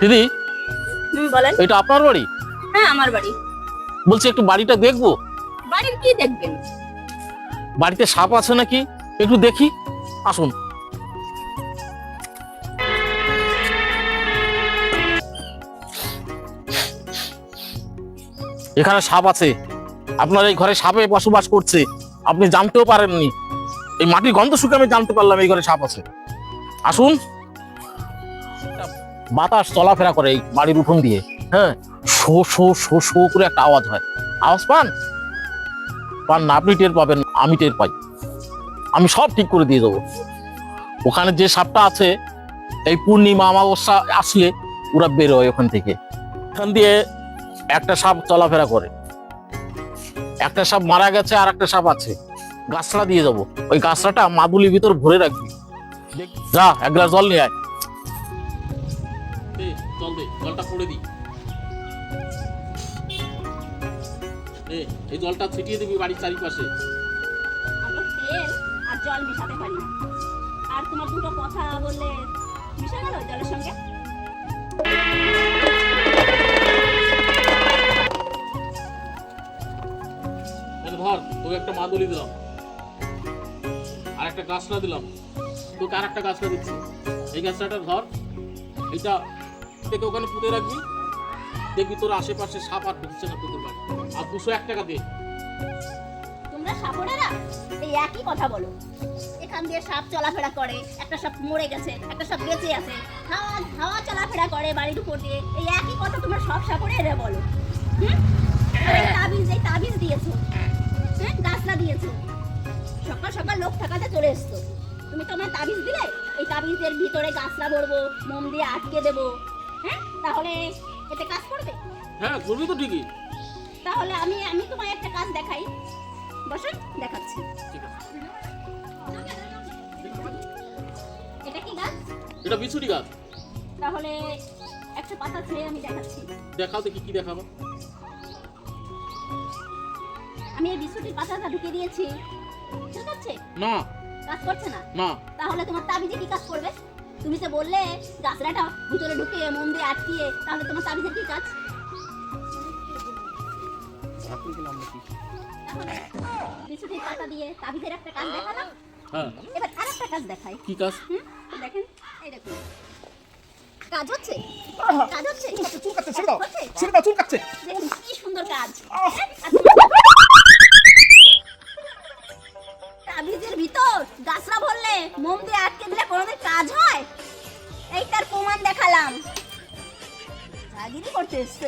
দিদি বলেন। এটা আপনার বাড়ি? হ্যাঁ আমার বাড়ি। বলছি একটু বাড়িটা দেখবো। বাড়ির কি দেখবেন? বাড়িতে সাপ আছে নাকি একটু দেখি, আসুন। এখানে সাপ আছে, আপনার এই ঘরে সাপে বসবাস করছে, আপনি জানতেও পারেননি। এই মাটির গন্ধ শুকে আমি জানতে পারলাম এই ঘরে সাপ আছে। আসুন। বাতাস চলাফেরা করে এই বাড়ির উঠোন দিয়ে, হ্যাঁ, শো শো শো শো করে একটা আওয়াজ হয়। আওয়াজ পান? পান না? আপনি টের পাবেন, আমি টের পাই। আমি সব ঠিক করে দিয়ে দেবো। ওখানে যে সাপটা আছে, এই পূর্ণিমা অমাবস্যা আসলে ওরা বেরোয় ওখান থেকে। এখান দিয়ে একটা সাপ চলাফেরা করে। একটা সাপ মারা গেছে, আর একটা সাপ আছে। গাছলা দিয়ে যাবো, ওই গাছলাটা মাদুলির ভিতর ভরে রাখবি। যা এক গ্লাস জল নিয়ে আয়। জল দে, জলটা পড়ে দি। এই জলটা ছিটিয়ে দিবি বাড়ির চারিপাশে। আমরা তেল আর জল মিশাতে পারি না। আর তোমার দুটো কথা বললে মিশে গেল জলের সঙ্গে। ধর, তোকে একটা মাদুলি দিলাম, আর একটা গাছলা দিলাম, তোকে আর একটা গাছলা দিচ্ছি। এই গাছলাটা ধর, এটা থেকে ওখানে পুঁতে রাখবি। দেখবি তোর আশেপাশে সাপ আর ঢুকছে না তোদের বাড়ি। আর 201 টাকা দে। তোমরা সাপড়েরা এই একই কথা বলো। এখান দিয়ে সাপ চলাফেরা করে, একটা সাপ মরে গেছে, একটা সাপ বেঁচে আছে, হাওয়া হাওয়া চলাফেরা করে বাড়ির উপর দিয়ে। এই একই কথা তোমরা সব সাপড়েরা বলো। আর এই তাবিজ দিয়েছো, হ্যাঁ, গাছলা দিয়েছো। সকাল সকাল লোক ঠকাতে চলে এসছো। তুমি তো আমার তাবিজ দিলে, এই তাবিজের ভিতরে গাছলা ভরবো, মোম দিয়ে আটকে দেবো, হ্যাঁ, তাহলে এতে কাজ করবে? হ্যাঁ করবি তো ঠিকই। তাহলে আমি আমি তোমায় একটা কাজ দেখাই। বসুন, দেখাচ্ছি। ঠিক আছে। এটা কি গাছ? এটা বিছুটি গাছ। তাহলে একটা পাতা ছেড়ে আমি দেখাচ্ছি। দেখাও দেখি কি দেখাবো। আমি এই বিস্কুটের পাতাটা ঢুকে দিয়েছি, ঠিক আছে? না, কাজ করছে না। না। তাহলে তোমার তাবিজে কি কাজ করবে? তুমি তো বললে গাছলাটা ভিতরে ঢুকে মন দিয়ে আটকিয়ে, তাহলে তোমার তাবিজের কি কাজ? তাহলে বিস্কুটের পাতা দিয়ে তাবিজের একটা কাজ দেখালাম। হ্যাঁ, এবার আরেকটা কাজ দেখাই। কি কাজ? দেখেন, এই দেখুন, কাজ হচ্ছে, কাজ হচ্ছে। চুলকাচ্ছে, ছেড়ে দাও, ছেড়ে দাও, চুলকাচ্ছে। দেখুন কি সুন্দর কাজ। তাবিজের ভিতর গাছরা ভরলে মোম দিয়ে আটকে দিলে কোনোদিন কাজ হয়? এইটার প্রমাণ দেখালাম। জাগিরি করতে এসছে।